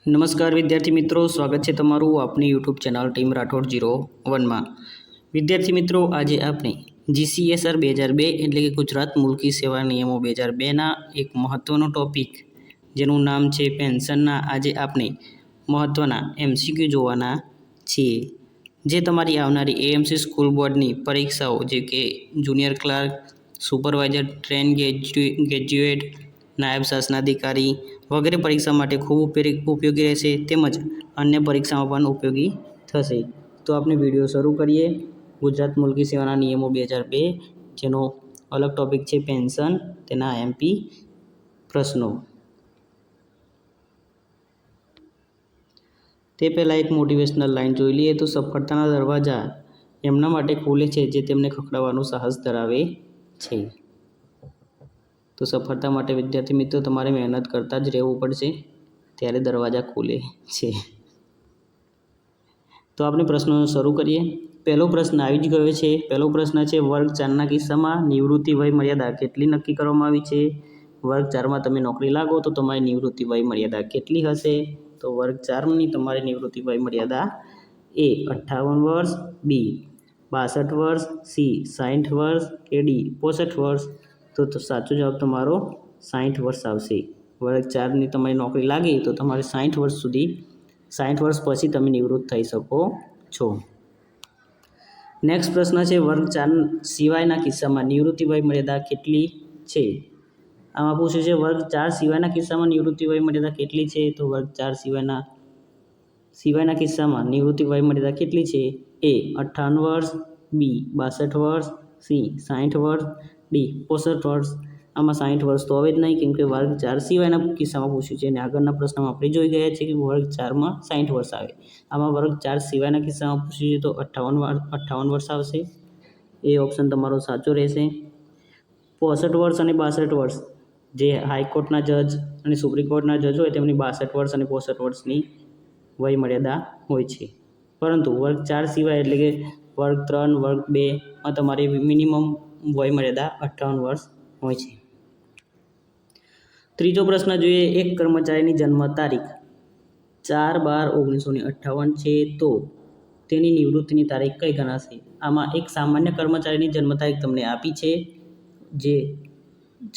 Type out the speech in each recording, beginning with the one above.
નમસ્કાર વિદ્યાર્થી મિત્રો, સ્વાગત છે તમારું આપણી યુટ્યુબ ચેનલ ટીમ રાઠોડ 01માં। વિદ્યાર્થી મિત્રો, આજે આપણે GCSR 2002 એટલે કે ગુજરાત મુલકી સેવા નિયમો 2002ના એક મહત્ત્વનો ટોપિક જેનું નામ છે પેન્શનના આજે આપણે મહત્ત્વના MCQ જોવાના છીએ, જે તમારી આવનારી AMC સ્કૂલ બોર્ડની પરીક્ષાઓ જે કે junior clerk, supervisor, train graduate, નાયબ શાસનાધિકારી વગેરે પરીક્ષા માટે ખૂબ ઉપયોગી રહેશે, તેમજ અન્ય પરીક્ષામાં પણ ઉપયોગી થશે। તો આપણે વિડીયો શરૂ કરીએ। ગુજરાત મુલકી સેવાના નિયમો 2002 જેનો અલગ ટોપિક છે પેન્શન, તેના MP પ્રશ્નો। તે પહેલાં એક મોટિવેશનલ લાઇન જોઈ લઈએ તો સફળતાના દરવાજા એમના માટે ખુલે છે જે તેમને ખખડાવવાનું સાહસ ધરાવે છે। તો સફળતા માટે વિદ્યાર્થી મિત્રો તમારે મહેનત કરતા જ રહેવું પડશે, ત્યારે દરવાજા ખુલે છે। તો આપણે પ્રશ્નો શરૂ કરીએ। પહેલો પ્રશ્ન આવી જ ગયો છે। પહેલો પ્રશ્ન છે વર્ગ 4ના કિસ્સામાં નિવૃત્તિ વય મર્યાદા કેટલી નક્કી કરવામાં આવી છે? વર્ગ 4માં તમે નોકરી લાગો તો તમારી નિવૃત્તિ વય મર્યાદા કેટલી હશે? તો વર્ગ 4ની તમારી નિવૃત્તિ વય મર્યાદા A 58 વર્ષ, B 62 વર્ષ, C 60 વર્ષ કે D 65 વર્ષ? તો સાચો જવાબ તમારો 60 વર્ષ આવશે। વર્ગ 4ની તમારી નોકરી લાગી તો તમારે 60 વર્ષ પછી તમે નિવૃત્ત થઈ શકો છો। નેક્સ્ટ પ્રશ્ન છે વર્ગ 4 સિવાયના કિસ્સામાં નિવૃત્તિ વય મર્યાદા કેટલી છે? આમાં પૂછ્યું છે વર્ગ 4 સિવાયના કિસ્સામાં નિવૃત્તિ વય મર્યાદા કેટલી છે? તો વર્ગ 4 સિવાયના કિસ્સામાં નિવૃત્તિ વય મર્યાદા કેટલી છે? A 58 વર્ષ, B 62 વર્ષ, C 60 વર્ષ, D 65 વર્ષ? આમાં 60 વર્ષ તો હવે જ નહીં, કેમ કે વર્ગ 4 સિવાયના કિસ્સામાં પૂછ્યું છે અને આગળના પ્રશ્નમાં આપણે જોઈ ગયા છે કે વર્ગ 4માં 60 વર્ષ આવે। આમાં વર્ગ 4 સિવાયના કિસ્સામાં પૂછ્યું છે તો 58 વર્ષ આવશે। એ ઓપ્શન તમારો સાચો રહેશે। 65 વર્ષ અને 62 વર્ષ જે હાઈકોર્ટના જજ અને સુપ્રીમ કોર્ટના જજ હોય તેમની 62 વર્ષ અને 65 વર્ષની વય મર્યાદા હોય છે, પરંતુ વર્ગ 4 સિવાય એટલે કે વર્ગ 3, વર્ગ 2માં તમારી મિનિમમ વય મર્યાદા 58 વર્ષ હોય છે। ત્રીજો પ્રશ્ન જોઈએ। એક કર્મચારીની જન્મ તારીખ 4/12/1958 છે તો તેની નિવૃત્તિની તારીખ કઈ ગણાશે? આમાં એક સામાન્ય કર્મચારીની જન્મ તારીખ તમને આપી છે જે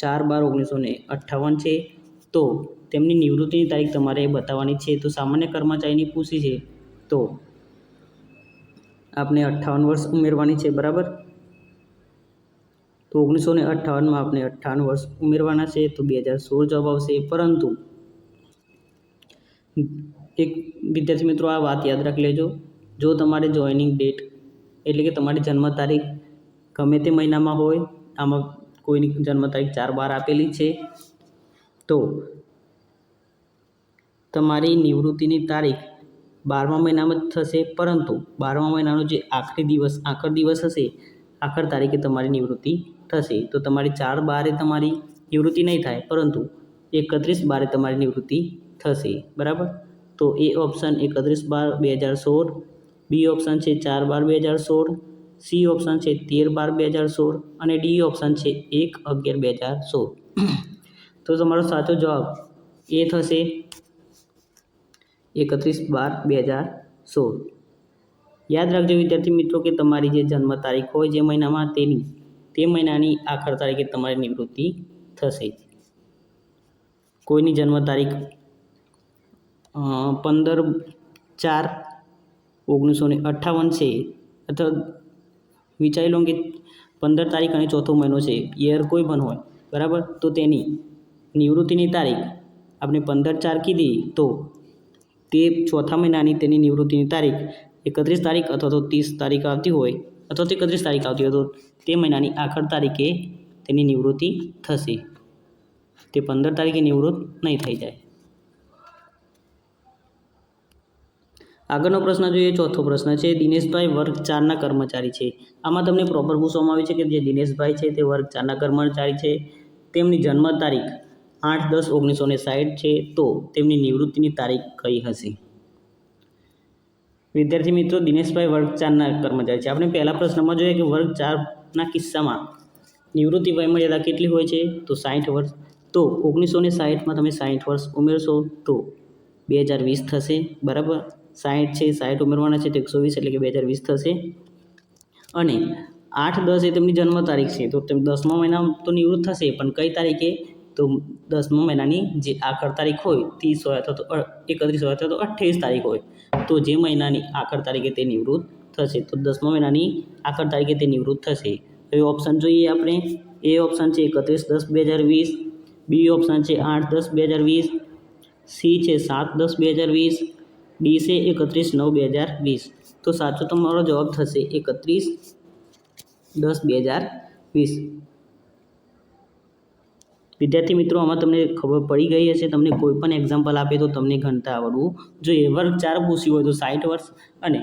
4/12/1958 છે, તો તેમની નિવૃત્તિની તારીખ તમારે બતાવવાની છે। તો સામાન્ય કર્મચારીની પૂછી છે તો આપણે 58 વર્ષ ઉમેરવાની છે, બરાબર? તો 1958માં આપણે 58 વર્ષ ઉમેરવાના છે, તો 2016 જવાબ આવશે। પરંતુ એક વિદ્યાર્થી મિત્રો આ વાત યાદ રાખી લેજો, જો તમારે જોઈનિંગ ડેટ એટલે કે તમારી જન્મ તારીખ ગમે તે મહિનામાં હોય, આમાં કોઈની જન્મ તારીખ 4/12 આપેલી છે તો તમારી નિવૃત્તિની તારીખ 12મા મહિનામાં જ થશે, પરંતુ 12મા મહિનાનો જે આખર દિવસ હશે, આખર તારીખે તમારી નિવૃત્તિ થશે। તો તમારી 4/12 તમારી નિવૃત્તિ નહીં થાય, પરંતુ 31/12 તમારી નિવૃત્તિ થશે, બરાબર? તો એ ઓપ્શન 31/12/2016, બી ઓપ્શન છે 4/12/2016, સી ઓપ્શન છે 13/12/2016 અને ડી ઓપ્શન છે 1/11/2016। તો તમારો સાચો જવાબ એ થશે 31/12/2016। યાદ રાખજો વિદ્યાર્થી મિત્રો કે તમારી જે જન્મ તારીખ હોય જે મહિનામાં તે મહિનાની આખર તારીખે તમારી નિવૃત્તિ થશે। કોઈની જન્મ તારીખ 15/4/1958 છે, અથવા વિચારી લો કે 15 તારીખ અને ચોથો મહિનો છે, યર કોઈ પણ હોય, બરાબર? તો તેની નિવૃત્તિની તારીખ આપણે 15/4 કીધી તો તે ચોથા મહિનાની તેની નિવૃત્તિની તારીખ 31 તારીખ અથવા તો 30 તારીખ આવતી હોય, અથવા તો 31 તારીખ આવતી હોય, તો તે મહિનાની આખર તારીખે તેની નિવૃત્તિ થશે, તે 15 તારીખે નિવૃત્ત નહીં થઈ જાય। આગળનો પ્રશ્ન જોઈએ। ચોથો પ્રશ્ન છે દિનેશભાઈ વર્ગ 4ના કર્મચારી છે। આમાં તમને પ્રોપર પૂછવામાં આવ્યું છે કે જે દિનેશભાઈ છે તે વર્ગ 4ના કર્મચારી છે, તેમની જન્મ તારીખ 8/10/1960 છે, તો તેમની નિવૃત્તિની તારીખ કઈ હશે? વિદ્યાર્થી મિત્રો, દિનેશભાઈ વર્ગ 4ના કર્મચારી છે। આપણે પહેલા પ્રશ્નમાં જોઈએ કે વર્ગ 4ના કિસ્સામાં નિવૃત્તિ વય મર્યાદા કેટલી હોય છે? તો 60 વર્ષ। તો 1960માં તમે 60 વર્ષ ઉમેરશો તો 2020 થશે, બરાબર. 60 છે, 60 ઉમેરવાના છે તો 120 એટલે કે 2020 થશે. અને 8/10 એ તેમની જન્મ તારીખ છે, તો તેમ 10મા મહિનામાં તો નિવૃત્ત થશે, પણ કઈ તારીખે? તો 10મા મહિનાની જે આખર તારીખ હોય 30 હોય અથવા તો 31 હોય અથવા તો 28 તારીખ હોય, તો જે મહિનાની આખર તારીખે તે નિવૃત્ત થશે, તો 10મા મહિનાની આખર તારીખે તે નિવૃત્ત થશે. તો એ ઓપ્શન જોઈએ આપણે. એ ઓપ્શન છે 31/10/2020, બી ઓપ્શન છે 8/10/2020, સી છે 7/10/2020, ડી છે 31/9/2020. તો સાચો તમારો જવાબ થશે 31/10/2020. વિદ્યાર્થી મિત્રો, આમાં તમને ખબર પડી ગઈ હશે. તમને કોઈ પણ એક્ઝામ્પલ આપે તો તમને ગણતા આવડવું જોઈએ. વર્ગ 4 પૂછ્યું હોય તો 60 વર્ષ અને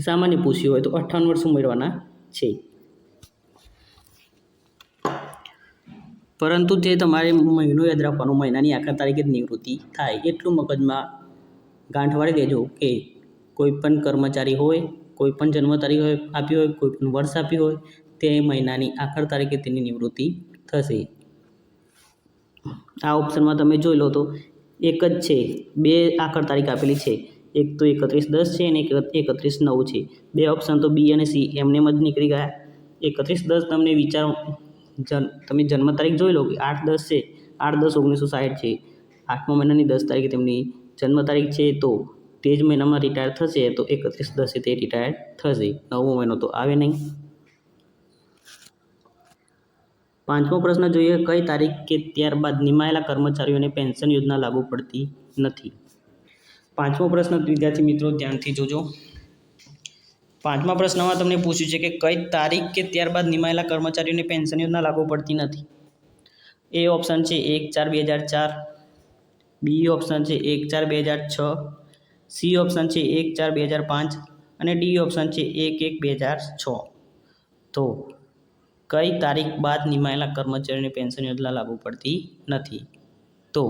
સામાન્ય પૂછ્યું હોય તો 58 વર્ષ ઉમેરવાના છે. પરંતુ જે તમારે મહિનો યાદ રાખવાનો, મહિનાની આખર તારીખે જ નિવૃત્તિ થાય, એટલું મગજમાં ગાંઠ વાળી દેજો કે કોઈ પણ કર્મચારી હોય, કોઈ પણ જન્મ તારીખ આપી હોય, કોઈ પણ વર્ષ આપ્યું હોય, તે મહિનાની આખર તારીખે તેની નિવૃત્તિ થશે. આ ઓપ્શનમાં તમે જોઈ લો તો એક જ છે, બે આખર તારીખ આપેલી છે, એક તો 31/10 છે અને 31/9 છે. બે ઓપ્શન તો બી અને સી એમને જ નીકળી ગયા. 31/10 તમને વિચારો, તમે જન્મ તારીખ જોઈ લો કે 8/10 છે, 8/10/1960 છે. 8મા મહિનાની 10 તારીખે તેમની જન્મ તારીખ છે, તો તે જ મહિનામાં રિટાયર થશે, તો 31/10 તે રિટાયર થશે. 9મો મહિનો તો આવે નહીં. 5મો પ્રશ્ન જોઈએ. કઈ તારીખ કે ત્યારબાદ નિમાયેલા કર્મચારીઓને પેન્શન યોજના લાગુ પડતી નથી? 5મો પ્રશ્ન વિદ્યાર્થી મિત્રો ધ્યાનથી જોજો. 5મા પ્રશ્નમાં તમને પૂછ્યું છે કે કઈ તારીખ કે ત્યારબાદ નિમાયેલા કર્મચારીઓને પેન્શન યોજના લાગુ પડતી નથી? એ ઓપ્શન છે 1/4/2004, બી ઓપ્શન છે 1/4/2006, સી ઓપ્શન છે 1/4/2005 અને ડી ઓપ્શન છે 1/1/2006. તો કઈ તારીખ બાદ નિમાયેલા કર્મચારીઓને પેન્શન યોજના લાગુ પડતી નથી? તો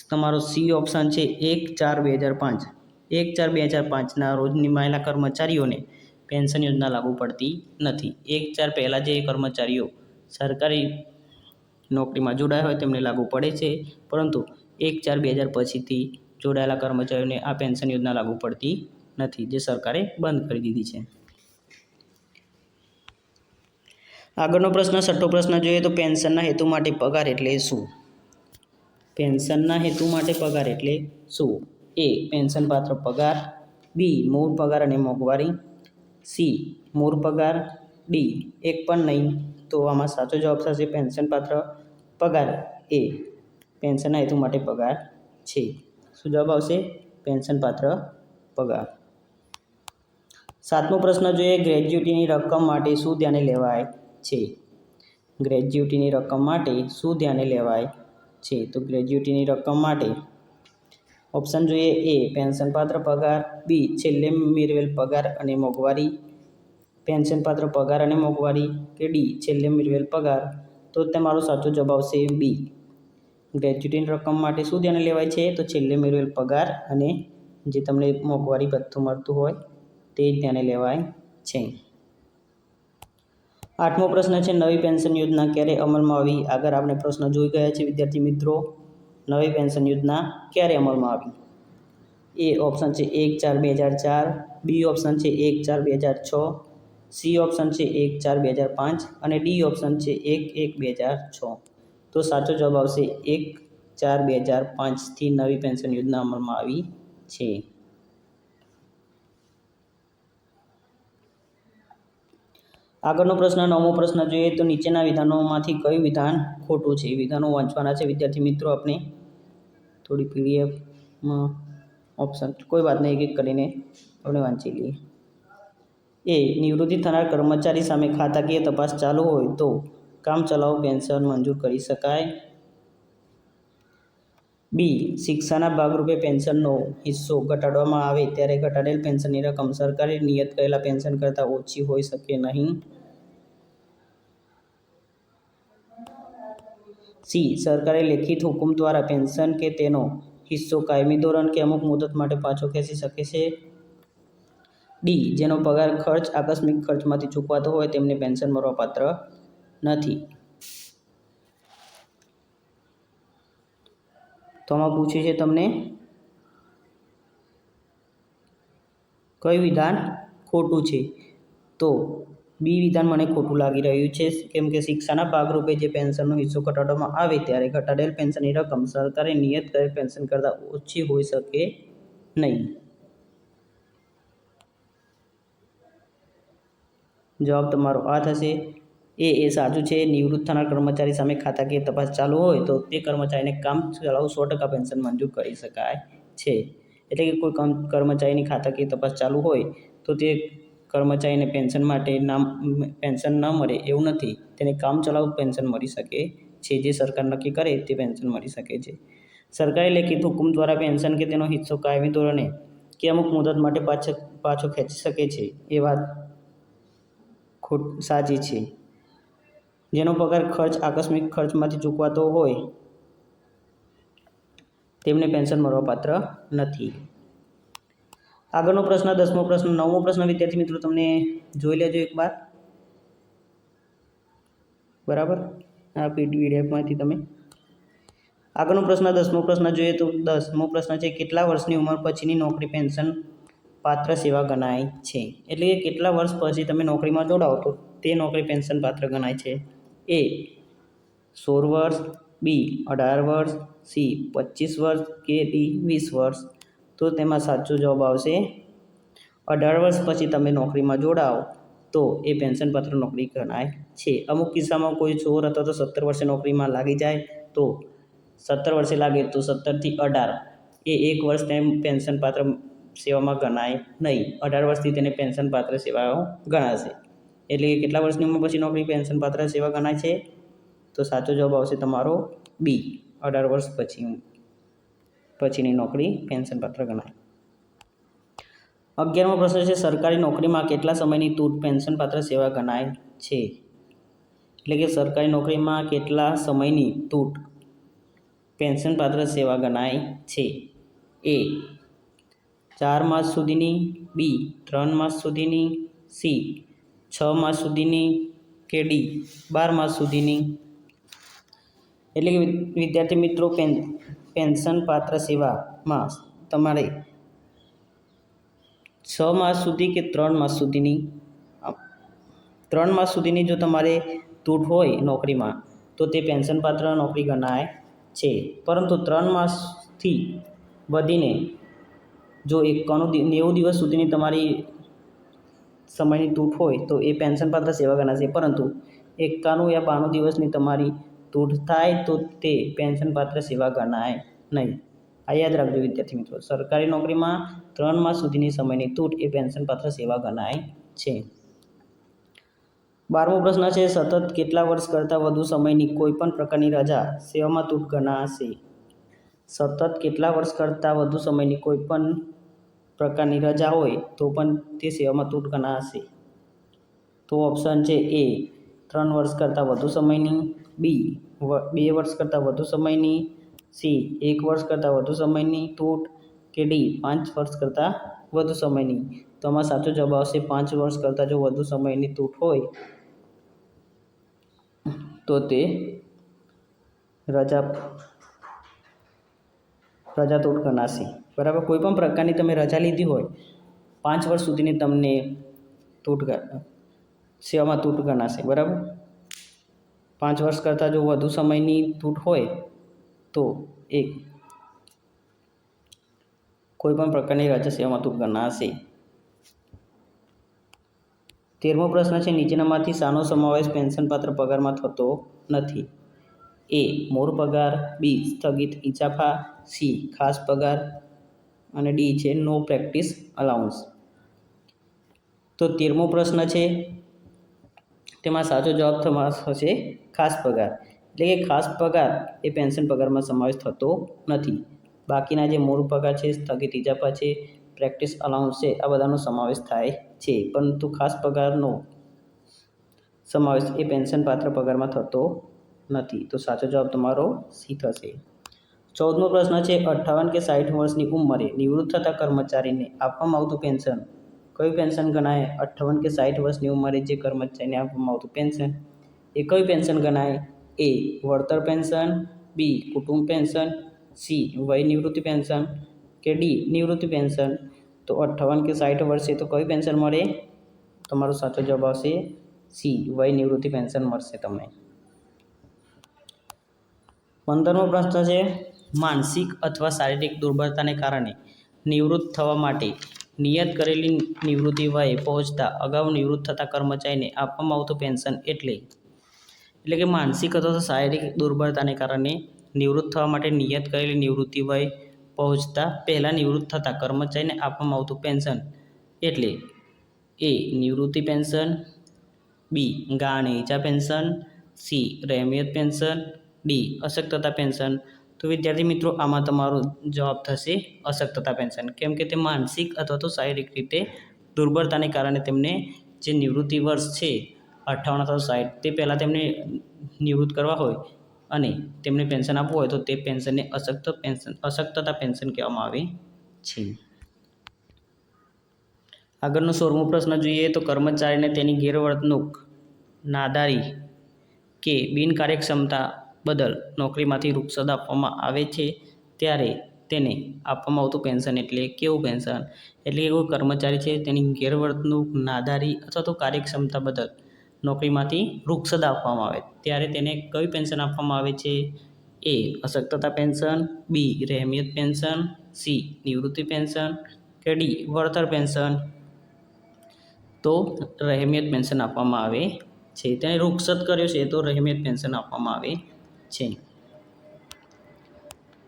તમારો સી ઓપ્શન છે 1/4/2005. 1/4/2005ના રોજ નિમાયેલા કર્મચારીઓને પેન્શન યોજના લાગુ પડતી નથી. 1/4 પહેલાં જે કર્મચારીઓ સરકારી નોકરીમાં જોડાયા હોય તેમને લાગુ પડે છે, પરંતુ 1/4/2000 પછીથી જોડાયેલા કર્મચારીઓને આ પેન્શન યોજના લાગુ પડતી નથી, જે સરકારે બંધ કરી દીધી છે. આગળનો પ્રશ્ન, 6થો પ્રશ્ન જોઈએ તો પેન્શનના હેતુ માટે પગાર એટલે શું? પેન્શનના હેતુ માટે પગાર એટલે શું? એ પેન્શન પાત્ર પગાર, બી મૂળ પગાર અને મોંઘવારી, સી મૂળ પગાર, ડી એક પણ નહીં. તો આમાં સાચો જવાબ થશે પેન્શન પાત્ર પગાર એ પેન્શનના હેતુ માટે પગાર છે. શું જવાબ આવશે? પેન્શન પાત્ર પગાર. 7મો પ્રશ્ન જોઈએ. ગ્રેજ્યુટીની રકમ માટે શું ધ્યાને લેવાય છે? ગ્રેજ્યુટીની રકમ માટે શું ધ્યાને લેવાય છે? તો ગ્રેજ્યુટીની રકમ માટે ઓપ્શન જોઈએ. એ પેન્શન પાત્ર પગાર, બી છેલ્લે મેળવેલ પગાર અને મોંઘવારી, પેન્શન પાત્ર પગાર અને મોંઘવારી, કે ડી છેલ્લે મેળવેલ પગાર. તો તમારો સાચો જવાબ આવશે બી. ગ્રેજ્યુટીની રકમ માટે શું ધ્યાને લેવાય છે? તો છેલ્લે મેળવેલ પગાર અને જે તમને મોંઘવારી ભથ્થું મળતું હોય તે ધ્યાને લેવાય છે. 8મો પ્રશ્ન છે. નવી પેન્શન યોજના ક્યારે અમલમાં આવી? આગળ આપણે પ્રશ્ન જોઈ ગયા છે વિદ્યાર્થી મિત્રો. નવી પેન્શન યોજના ક્યારે અમલમાં આવી? એ ઓપ્શન છે 1/4/2004, બી ઓપ્શન છે 1/4/2006, સી ઓપ્શન છે 1/4/2005 અને ડી ઓપ્શન છે 1/1/2006. તો સાચો જવાબ આવશે 1/4/2005થી નવી પેન્શન યોજના અમલમાં આવી છે. આગળનો પ્રશ્ન, 9મો પ્રશ્ન જોઈએ તો નીચેના વિધાનોમાંથી કયું વિધાન ખોટું છે? વિધાનો વાંચવાના છે વિદ્યાર્થી મિત્રો. આપણે થોડી પીડીએફમાં ઓપ્શન, કોઈ વાત નહીં, એક એક કરીને આપણે વાંચી લઈએ. એ નિવૃત્તિ થનાર કર્મચારી સામે ખાતાકીય તપાસ ચાલુ હોય તો કામચલાઉ પેન્શન મંજૂર કરી શકાય. બી શિક્ષાના ભાગરૂપે પેન્શનનો હિસ્સો ઘટાડવામાં આવે ત્યારે ઘટાડેલ પેન્શનની રકમ સરકારે નિયત કરેલા પેન્શન કરતાં ઓછી હોઈ શકે નહીં. સી સરકારે લેખિત હુકમ દ્વારા પેન્શન કે તેનો હિસ્સો કાયમી ધોરણ કે અમુક મુદત માટે પાછો ખેંચી શકે છે. ડી જેનો પગાર ખર્ચ આકસ્મિક ખર્ચમાંથી ચૂકવાતો હોય તેમને પેન્શન મળવાપાત્ર નથી. તો આમાં પૂછ્યું છે તમને કયું વિધાન ખોટું છે? તો બી વિધાન મને ખોટું લાગી રહ્યું છે, કેમ કે શિક્ષાના ભાગરૂપે જે પેન્શનનો હિસ્સો ઘટાડવામાં આવે ત્યારે ઘટાડેલ પેન્શનની રકમ સરકારે નિયત કરેલ પેન્શન કરતાં ઓછી હોઈ શકે નહીં. જવાબ તમારો આ થશે. એ સાચું છે. નિવૃત્ત થનાર કર્મચારી સામે ખાતાકીય તપાસ ચાલુ હોય તો તે કર્મચારીને કામ ચલાઉ 100% પેન્શન મંજૂર કરી શકાય છે. એટલે કે કોઈ કર્મચારીની ખાતાકીય તપાસ ચાલુ હોય તો તે કર્મચારીને પેન્શન માટે પેન્શન ન મળે એવું નથી. તેને કામ ચલાઉ પેન્શન મળી શકે છે. જે સરકાર નક્કી કરે તે પેન્શન મળી શકે છે. સરકારી લેખિત હુકમ દ્વારા પેન્શન કે તેનો હિસ્સો કાયમી ધોરણે કે અમુક મુદત માટે પાછો ખેંચી શકે છે. એ વાત સાચી છે. જેનો પગાર ખર્ચ આકસ્મિક ખર્ચમાંથી ચૂકવાતો હોય તેમને પેન્શન મળવાપાત્ર નથી. આગળનો પ્રશ્ન 10મો પ્રશ્ન. 9મો પ્રશ્ન વિદ્યાર્થી મિત્રો તમને જોઈ લેજો એકવાર, બરાબર, આ પીડીએફમાંથી તમે. આગળનો પ્રશ્ન 10મો પ્રશ્ન જોઈએ તો 10મો પ્રશ્ન છે કેટલા વર્ષની ઉંમર પછીની નોકરી પેન્શન પાત્ર સેવા ગણાય છે? એટલે કે કેટલા વર્ષ પછી તમે નોકરીમાં જોડાઓ તો તે નોકરી પેન્શન પાત્ર ગણાય છે? એ 16 વર્ષ, બી 18 વર્ષ, સી 25 વર્ષ કે ડી 20 વર્ષ. તો તેમાં સાચો જવાબ આવશે 18 વર્ષ પછી તમે નોકરીમાં જોડાઓ તો એ પેન્શન પાત્ર નોકરી ગણાય છે. અમુક કિસ્સામાં કોઈ 16 અથવા તો 17 વર્ષે નોકરીમાં લાગી જાય તો 17 વર્ષે લાગે તો 17 થી 18 એ 1 વર્ષ તેમ પેન્શન પાત્ર સેવામાં ગણાય નહીં. 18 વર્ષથી તેને પેન્શન પાત્ર સેવાઓ ગણાશે. એટલે કે કેટલા વર્ષની ઉંમર પછી નોકરી પેન્શન પાત્ર સેવા ગણાય છે? તો સાચો જવાબ આવશે તમારો બી 18 વર્ષ પછીની નોકરી પેન્શન પાત્ર ગણાય. 11મો પ્રશ્ન છે સરકારી નોકરીમાં કેટલા સમયની તૂટ પેન્શન પાત્ર સેવા ગણાય છે? એટલે કે સરકારી નોકરીમાં કેટલા સમયની તૂટ પેન્શન પાત્ર સેવા ગણાય છે? એ 4 માસ સુધીની, બી 3 માસ સુધીની, સી 6 માસ સુધીની કે ડી 12 માસ સુધીની. એટલે કે વિદ્યાર્થી મિત્રો પેન્શન પાત્ર સેવામાં તમારે 6 માસ સુધી કે 3 માસ સુધીની 3 માસ સુધીની જો તમારે તૂટ હોય નોકરીમાં તો તે પેન્શન પાત્ર નોકરી ગણાય છે. પરંતુ 3 માસથી વધીને જો 90 દિવસ સુધીની તમારી સમયની તૂટ હોય તો એ પેન્શન પાત્ર સેવા ગણાશે. પરંતુ 91 યા 92 દિવસની તમારી તૂટ થાય તો તે પેન્શન પાત્ર સેવા ગણાય નહીં. આ યાદ રાખજો વિદ્યાર્થી મિત્રો. સરકારી નોકરીમાં 3 માસ સુધીની સમયની તૂટ એ પેન્શન પાત્ર સેવા ગણાય છે. 12મો પ્રશ્ન છે સતત કેટલા વર્ષ કરતાં વધુ સમયની કોઈપણ પ્રકારની રજા સેવામાં તૂટ ગણાશે? સતત કેટલા વર્ષ કરતાં વધુ સમયની કોઈપણ પ્રકારની રજા હોય તો પણ તે સેવામાં તૂટ ગણાશે? તો ઓપ્શન છે એ 3 વર્ષ કરતાં વધુ સમયની, બી 2 વર્ષ કરતાં વધુ સમયની, સી 1 વર્ષ કરતાં વધુ સમયની તૂટ કે ડી 5 વર્ષ કરતાં વધુ સમયની. તો આમાં સાચો જવાબ આવશે 5 વર્ષ કરતાં જો વધુ સમયની તૂટ હોય તો તે રજા તૂટ ગણાશે. બરાબર, કોઈ પણ પ્રકારની તમે રજા લીધી હોય 5 વર્ષ સુધીની તમને સેવામાં તૂટ ગણાશે. બરાબર, 5 વર્ષ કરતાં જો વધુ સમયની તૂટ હોય તો એ કોઈ પણ પ્રકારની રજા સેવામાં તૂટ ગણાશે. 13મો પ્રશ્ન છે નીચેનામાંથી શાનો સમાવેશ પેન્શન પાત્ર પગારમાં થતો નથી? એ મૂળ પગાર, બી સ્થગિત ઇજાફા, સી ખાસ પગાર અને ડી છે નો પ્રેક્ટિસ અલાઉન્સ. તો 13મો પ્રશ્ન છે તેમાં સાચો જવાબ થશે ખાસ પગાર. એટલે કે ખાસ પગાર એ પેન્શન પગારમાં સમાવેશ થતો નથી. બાકીના જે મૂળ પગાર છે, સ્થગિત ઇજાફા છે, પ્રેક્ટિસ અલાઉન્સ છે, આ બધાનો સમાવેશ થાય છે. પરંતુ ખાસ પગારનો સમાવેશ એ પેન્શન પાત્ર પગારમાં થતો નથી. તો સાચો જવાબ તમારો સી થશે. 14મો પ્રશ્ન છે 58 કે 60 વર્ષની ઉંમરે નિવૃત્ત થતા કર્મચારીને આપવામાં આવતું પેન્શન કયું પેન્શન ગણાય? 58 કે 60 વર્ષની ઉંમરે જે કર્મચારીને આપવામાં આવતું પેન્શન એ કયું પેન્શન ગણાય? એ વળતર પેન્શન, બી કુટુંબ પેન્શન, સી વય નિવૃત્તિ પેન્શન કે ડી નિવૃત્તિ પેન્શન? તો 58 કે 60 વર્ષે તો કઈ પેન્શન મળે? તમારો સાચો જવાબ આવશે સી વય નિવૃત્તિ પેન્શન મળશે તમને. 15મો પ્રશ્ન છે માનસિક અથવા શારીરિક દુર્બળતાને કારણે નિવૃત્ત થવા માટે નિયત કરેલી નિવૃત્તિ વયે પહોંચતા અગાઉ નિવૃત્ત થતા કર્મચારીને આપવામાં આવતું પેન્શન એટલે કે માનસિક અથવા શારીરિક દુર્બળતાને કારણે નિવૃત્ત થવા માટે નિયત કરેલી નિવૃત્તિ વય પહોંચતા પહેલાં નિવૃત્ત થતા કર્મચારીને આપવામાં આવતું પેન્શન એટલે એ નિવૃત્તિ પેન્શન, બી ગાઢ ઈજા પેન્શન, સી રહેમિયત પેન્શન, ડી અશક્તતા પેન્શન? તો વિદ્યાર્થી મિત્રો આમાં તમારો જવાબ થશે અશક્તતા પેન્શન, કેમ કે તે માનસિક અથવા તો શારીરિક રીતે દુર્બળતાને કારણે તેમને જે નિવૃત્તિ વર્ષ છે 58 અથવા 60 તે પહેલાં તેમને નિવૃત્ત કરવા હોય અને તેમને પેન્શન આપવું હોય તો તે પેન્શનને અશક્તતા પેન્શન કહેવામાં આવે છે. આગળનો 16મો પ્રશ્ન જોઈએ તો કર્મચારીને તેની ગેરવર્તણૂક, નાદારી કે બિનકાર્યક્ષમતા બદલ નોકરીમાંથી રૂખસદ આપવામાં આવે છે ત્યારે તેને આપવામાં આવતું પેન્શન એટલે કેવું પેન્શન? એટલે કે કોઈ કર્મચારી છે તેની ગેરવર્તણૂક, નાદારી અથવા તો કાર્યક્ષમતા બદલ નોકરીમાંથી રૂખસદ આપવામાં આવે ત્યારે તેને કયું પેન્શન આપવામાં આવે છે? એ અશક્તતા પેન્શન, બી રહેમિયત પેન્શન, સી નિવૃત્તિ પેન્શન કે ડી વળતર પેન્શન? તો રહેમિયત પેન્શન આપવામાં આવે છે. તેને રૂખસદ કર્યો છે તો રહેમિયત પેન્શન આપવામાં આવે છે.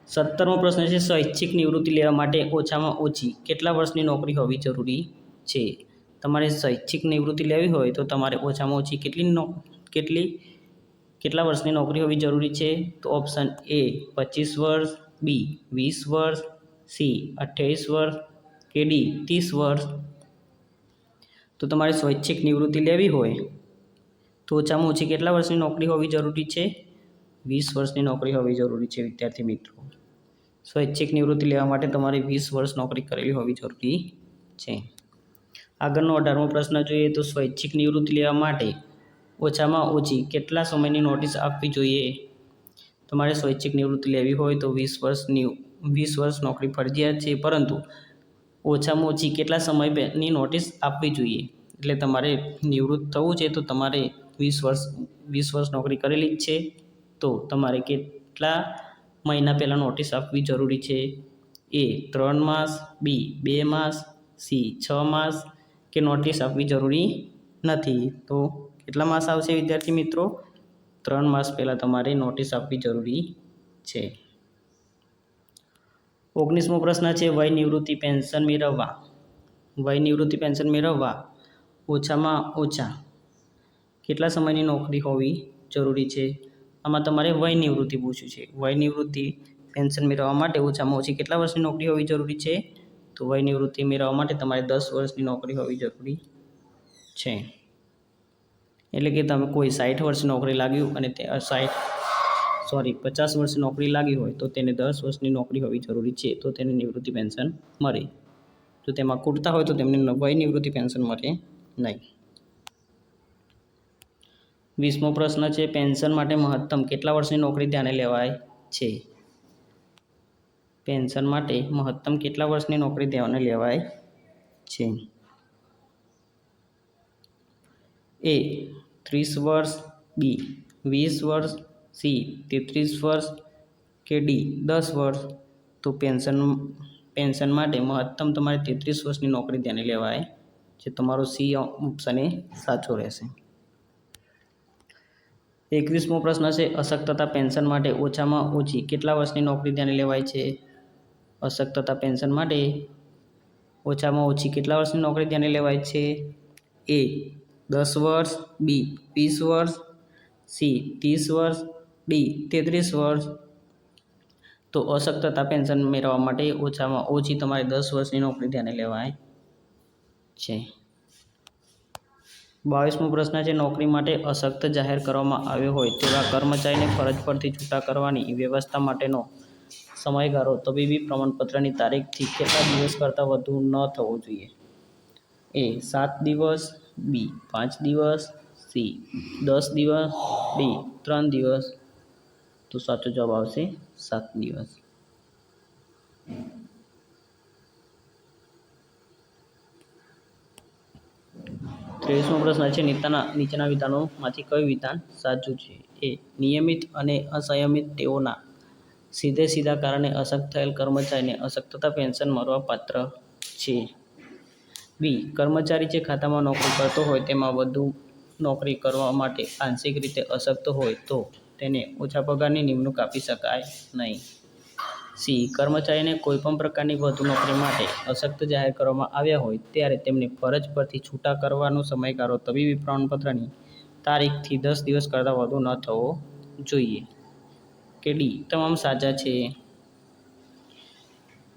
17મો પ્રશ્ન છે સ્વૈચ્છિક નિવૃત્તિ લેવા માટે ઓછામાં ઓછી કેટલા વર્ષની નોકરી હોવી જરૂરી છે? તમારે સ્વૈચ્છિક નિવૃત્તિ લેવી હોય તો તમારે ઓછામાં ઓછી કેટલા વર્ષની નોકરી હોવી જરૂરી છે? તો ઓપ્શન એ 25 વર્ષ, બી 20 વર્ષ, સી 28 વર્ષ કે ડી 30 વર્ષ? તો તમારે સ્વૈચ્છિક નિવૃત્તિ લેવી હોય તો ઓછામાં ઓછી કેટલા વર્ષની નોકરી હોવી જરૂરી છે? 20 વર્ષની નોકરી હોવી જરૂરી છે વિદ્યાર્થી મિત્રો. સ્વૈચ્છિક નિવૃત્તિ લેવા માટે તમારે 20 વર્ષ નોકરી કરેલી હોવી જરૂરી છે. આગળનો 18મો પ્રશ્ન જોઈએ તો સ્વૈચ્છિક નિવૃત્તિ લેવા માટે ઓછામાં ઓછી કેટલા સમયની નોટિસ આપવી જોઈએ? તમારે સ્વૈચ્છિક નિવૃત્તિ લેવી હોય તો 20 વર્ષ નોકરી ફરજિયાત છે, પરંતુ ઓછામાં ઓછી કેટલા સમયની નોટિસ આપવી જોઈએ? એટલે તમારે નિવૃત્ત થવું છે તો તમારે 20 વર્ષ નોકરી કરેલી જ છે તો તમારે કેટલા મહિના પહેલાં નોટિસ આપવી જરૂરી છે? એ 3 માસ, બી 2 માસ, સી 6 માસ કે નોટિસ આપવી જરૂરી નથી? તો કેટલા માસ આવશે વિદ્યાર્થી મિત્રો? 3 માસ પહેલાં તમારે નોટિસ આપવી જરૂરી છે. 19મો પ્રશ્ન છે વય નિવૃત્તિ પેન્શન મેળવવા ઓછામાં ઓછા કેટલા સમયની નોકરી હોવી જરૂરી છે? આમાં તમારે વય નિવૃત્તિ પૂછ્યું છે. વય નિવૃત્તિ પેન્શન મેળવવા માટે ઓછામાં ઓછી કેટલા વર્ષની નોકરી હોવી જરૂરી છે? તો વય નિવૃત્તિ મેળવવા માટે તમારે 10 વર્ષની નોકરી હોવી જરૂરી છે. એટલે કે તમે કોઈ 60 વર્ષની નોકરી લાગ્યું અને 50 વર્ષની નોકરી લાગી હોય તો તેને 10 વર્ષની નોકરી હોવી જરૂરી છે તો તેને નિવૃત્તિ પેન્શન મળે. જો તેમાં ખૂટતા હોય તો તેમને વય નિવૃત્તિ પેન્શન મળે નહીં. 20મો પ્રશ્ન છે પેન્શન માટે મહત્તમ કેટલા વર્ષની નોકરી ધ્યાને લેવાય છે? પેન્શન માટે મહત્તમ કેટલા વર્ષની નોકરી ધ્યાને લેવાય છે? એ 30 વર્ષ, બી 20 વર્ષ, સી 33 વર્ષ કે ડી 10 વર્ષ? તો પેન્શન માટે મહત્તમ તમારે 33 વર્ષની નોકરી ધ્યાને લેવાય છે. તમારો સી ઓપ્શન એ સાચો રહેશે. 21મો પ્રશ્ન છે અશક્તતા પેન્શન માટે ઓછામાં ઓછી કેટલા વર્ષની નોકરી ધ્યાને લેવાય છે? અશક્તતા પેન્શન માટે ઓછામાં ઓછી કેટલા વર્ષની નોકરી ધ્યાને લેવાય છે? એ 10 વર્ષ, બી 20 વર્ષ, સી 30 વર્ષ, ડી 33 વર્ષ? તો અશક્તતા પેન્શન મેળવવા માટે ઓછામાં ઓછી તમારે 10 વર્ષની નોકરી ધ્યાને લેવાય છે. 22મો પ્રશ્ન છે નોકરી માટે અશક્ત જાહેર કરવામાં આવ્યો હોય તેવા કર્મચારીને ફરજ પરથી છૂટા કરવાની વ્યવસ્થા માટેનો સમયગાળો તબીબી પ્રમાણપત્રની તારીખથી કેટલા દિવસ કરતાં વધુ ન થવો જોઈએ? એ 7 દિવસ, બી 5 દિવસ, સી 10 દિવસ, ડી 3 દિવસ? તો સાચો જવાબ આવશે 7 દિવસ. ત્રેવીસમો પ્રશ્ન છે નીચેના વિધાનોમાંથી કયું વિધાન સાચું છે? એ. નિયમિત અને અસંયમિત ટેવોના સીધા કારણે અશક્ત થયેલ કર્મચારીને અશક્તતા પેન્શન મળવાપાત્ર છે. બી. કર્મચારી જે ખાતામાં નોકરી કરતો હોય તેમાં વધુ નોકરી કરવા માટે આંશિક રીતે અશક્ત હોય તો તેને ઓછા પગારની નિમણૂક આપી શકાય નહીં. સી. કર્મચારીને કોઈપણ પ્રકારની વધુ નોકરી માટે અશક્ત જાહેર કરવામાં આવ્યા હોય ત્યારે તેમને ફરજ પરથી છૂટા કરવાનો સમયગાળો તબીબી પ્રમાણપત્રની તારીખથી 10 દિવસ કરતાં વધુ ન થવો જોઈએ. કે ડી. તમામ સાચા છે.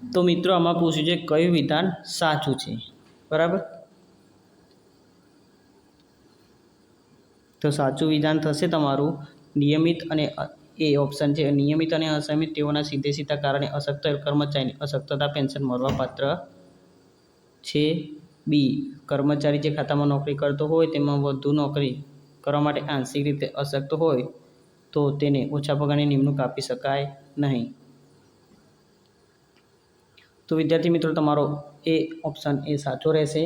તો મિત્રો આમાં પૂછ્યું છે કયું વિધાન સાચું છે, બરાબર? તો સાચું વિધાન થશે તમારું નિયમિત અને એ ઓપ્શન છે નિયમિત અને અસંયમિત તેઓના સીધા કારણે અશક્ત કર્મચારીને અશક્તતા પેન્શન મળવાપાત્ર છે. બી. કર્મચારી જે ખાતામાં નોકરી કરતો હોય તેમાં વધુ નોકરી કરવા માટે આંશિક રીતે અશક્ત હોય તો તેને ઓછા પગારની નિમણૂક આપી શકાય નહીં. તો વિદ્યાર્થી મિત્રો તમારો એ ઓપ્શન એ સાચો રહેશે.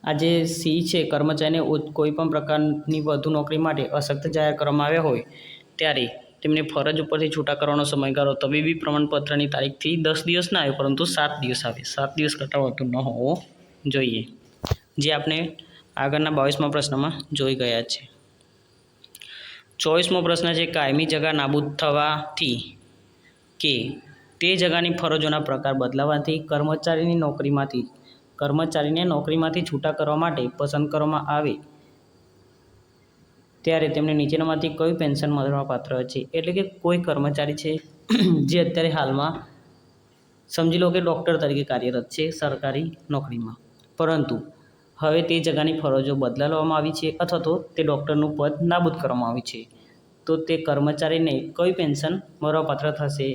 આ જે સી છે કર્મચારીને કોઈપણ પ્રકારની વધુ નોકરી માટે અશક્ત જાહેર કરવામાં આવ્યા હોય ત્યારે તેમને ફરજ ઉપરથી છૂટા કરવાનો સમયગાળો તબીબી પ્રમાણપત્રની તારીખથી 10 દિવસ ના આવે પરંતુ 7 દિવસ આવે. 7 દિવસ કરતાં વધુ ન હોવો જોઈએ, જે આપણે આગળના 22મા પ્રશ્નમાં જોઈ ગયા છે. 24મો પ્રશ્ન છે કાયમી જગા નાબૂદ થવાથી કે તે જગાની ફરજોના પ્રકાર બદલાવાથી કર્મચારીને નોકરીમાંથી છૂટા કરવા માટે પસંદ કરવામાં આવે ત્યારે તેમને નીચેનામાંથી કયું પેન્શન મળવાપાત્ર છે? એટલે કે કોઈ કર્મચારી છે જે અત્યારે હાલમાં સમજી લો કે ડૉક્ટર તરીકે કાર્યરત છે સરકારી નોકરીમાં, પરંતુ હવે તે જગાની ફરજો બદલાવવામાં આવી છે અથવા તો તે ડૉક્ટરનું પદ નાબૂદ કરવામાં આવ્યું છે, તો તે કર્મચારીને કયું પેન્શન મળવાપાત્ર થશે?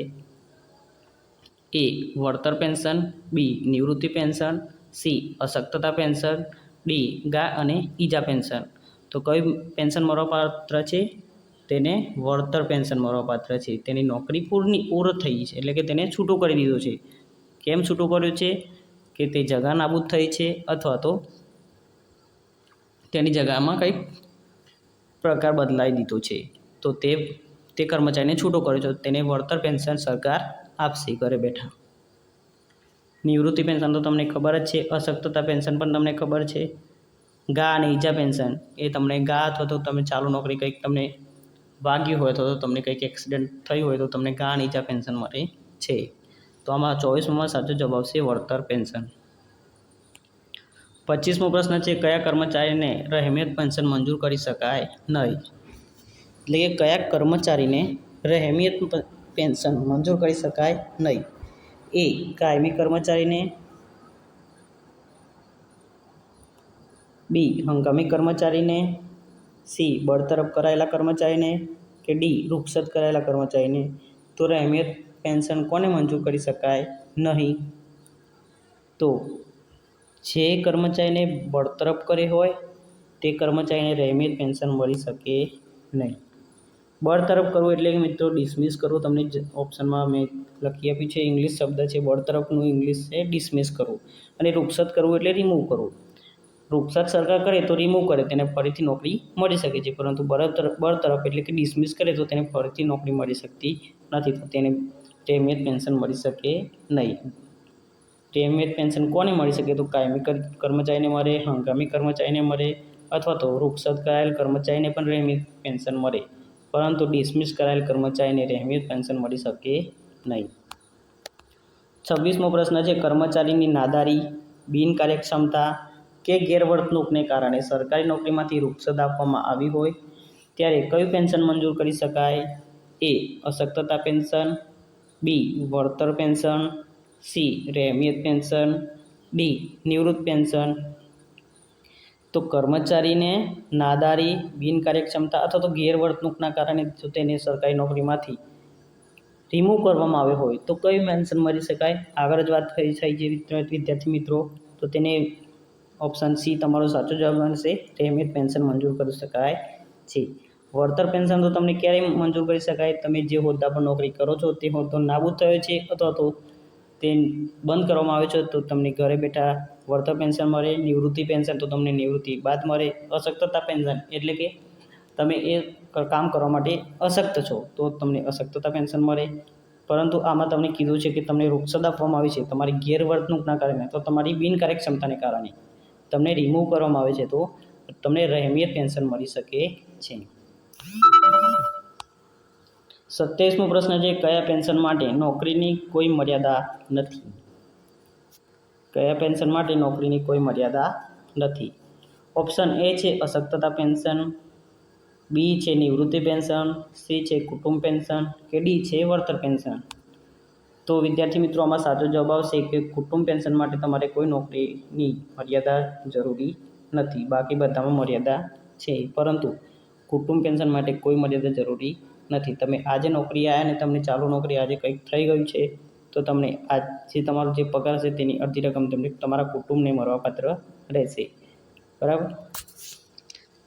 એ. વળતર પેન્શન. બી. નિવૃત્તિ પેન્શન. સી. અશક્તતા પેન્શન. ડી. ગા અને ઈજા પેન્શન. તો કયું પેન્શન મળવાપાત્ર છે? તેને વળતર પેન્શન મળવાપાત્ર છે. તેની નોકરી પૂર્ણ થઈ છે, એટલે કે તેને છૂટું કરી દીધું છે. કેમ છૂટું કર્યું છે? કે તે જગા નાબૂદ થઈ છે અથવા તો તેની જગામાં કંઈક પ્રકાર બદલાવી દીધો છે, તો તે કર્મચારીને છૂટો કર્યો છે, તેને વળતર પેન્શન સરકાર આપશે ઘરે બેઠા. નિવૃત્તિ પેન્શન તો તમને ખબર જ છે. અશક્તતા પેન્શન પણ તમને ખબર છે. ગા અને ઈજા પેન્શન એ તમને ગા અથવા તો તમે ચાલુ નોકરી કંઈક તમને વાગ્યું હોય અથવા તો તમને કંઈક એક્સિડન્ટ થયું હોય તો તમને ગા અને ઈજા પેન્શન મળે છે. તો આમાં 24માં સાચો જવાબ આવશે વળતર પેન્શન. 25મો પ્રશ્ન છે કયા કર્મચારીને રહેમિયત પેન્શન મંજૂર કરી શકાય નહીં? એટલે કે કયા કર્મચારીને રહેમિયત પેન્શન મંજૂર કરી શકાય નહીં? એ. કાયમી કર્મચારીને. બી. હંગામી કર્મચારીને. સી. બરતરફ કરાયેલા કર્મચારીને. કે ડી. રૂખસત કરાયેલા કર્મચારીને. તો રહેમિયત પેન્શન કોને મંજૂર કરી શકાય નહીં? તો જે કર્મચારીને બરતરફ કરે હોય તે કર્મચારીને રહેમિયત પેન્શન મળી શકે નહીં. બરતરફ કરવું એટલે મિત્રો ડિસમિસ કરવું. તમને ઓપ્શનમાં મેં લખી આપ્યું છે, ઇંગ્લિશ શબ્દ છે બરતરફનું, ઇંગ્લિશ છે ડિસમિસ કરવું. અને રૂખસત કરવું એટલે રિમૂવ કરવું. રૂખસત સરકાર કરે તો રિમૂવ કરે, તેને ફરીથી નોકરી મળી શકે છે, પરંતુ બરતરફ એટલે કે ડિસમિસ કરે તો તેને ફરીથી નોકરી મળી શકતી નથી, તો તેને રહેમિયત પેન્શન મળી શકે નહીં. રહેમિયત પેન્શન કોને મળી શકે? તો કાયમી કર્મચારીને મળે, હંગામી કર્મચારીને મળે અથવા તો રૂખસત કરાયેલ કર્મચારીને પણ રહેમિયત પેન્શન મળે, પરંતુ ડિસમિસ કરાયેલ કર્મચારીને રહેમિયત પેન્શન મળી શકે નહીં. 26મો પ્રશ્ન છે કર્મચારીની નાદારી, બિનકાર્યક્ષમતા કે ગેરવર્તણૂકને કારણે સરકારી નોકરીમાંથી રૂખસત આપવામાં આવી હોય ત્યારે કયું પેન્શન મંજૂર કરી શકાય? એ. અશક્તતા પેન્શન. બી. વળતર પેન્શન. સી. રહેમિયત પેન્શન. ડી. નિવૃત્તિ પેન્શન. તો કર્મચારીને નાદારી, બિનકાર્યક્ષમતા અથવા તો ગેરવર્તણૂકના કારણે જો તેને સરકારી નોકરીમાંથી રિમૂવ કરવામાં આવ્યો હોય તો કયું પેન્શન મળી શકાય? આગળ જ વાત થઈ છે વિદ્યાર્થી મિત્રો, તો તેને ઓપ્શન સી તમારો સાચો જવાબ બનશે. રહેમિયત પેન્શન મંજૂર કરી શકાય છે. વળતર પેન્શન તો તમને ક્યારેય મંજૂર કરી શકાય? તમે જે હોદ્દા પર નોકરી કરો છો તે હોદ્દો નાબૂદ થયો છે અથવા તો તે બંધ કરવામાં આવે છે તો તમને ઘરે બેઠા વળતર પેન્શન મળે. નિવૃત્તિ પેન્શન તો તમને નિવૃત્તિ બાદ મળે. અશક્તતા પેન્શન એટલે કે તમે એ કામ કરવા માટે અશક્ત છો તો તમને અશક્તતા પેન્શન મળે. પરંતુ આમાં તમને કીધું છે કે તમને રૂક્ષદ આપવામાં આવી છે તમારી ગેરવર્તણૂકના કારણે, તો તમારી બિનકાર્યક્ષમતાને કારણે તમને રિમૂવ કરવામાં આવે છે તો તમને રહેમિયત પેન્શન મળી શકે છે. 27મો પ્રશ્ન છે, કયા પેન્શન માટે નોકરીની કોઈ મર્યાદા નથી? કયા પેન્શન માટે નોકરીની કોઈ મર્યાદા નથી? ઓપ્શન એ છે અશક્તતા પેન્શન, બી છે નિવૃત્તિ પેન્શન, સી છે કુટુંબ પેન્શન કે ડી છે વળતર પેન્શન. તો વિદ્યાર્થી મિત્રો આમાં સાચો જવાબ આવશે કે કુટુંબ પેન્શન માટે તમારે કોઈ નોકરીની મર્યાદા જરૂરી નથી. બાકી બધામાં મર્યાદા છે, પરંતુ કુટુંબ પેન્શન માટે કોઈ મર્યાદા જરૂરી નથી. તમે આજે નોકરી આવ્યા ને તમને ચાલુ નોકરી આજે કંઈક થઈ ગયું છે તો તમને આજ જે તમારો જે પગાર છે તેની અડધી રકમ તમને તમારા કુટુંબને મળવાપાત્ર રહેશે. બરાબર?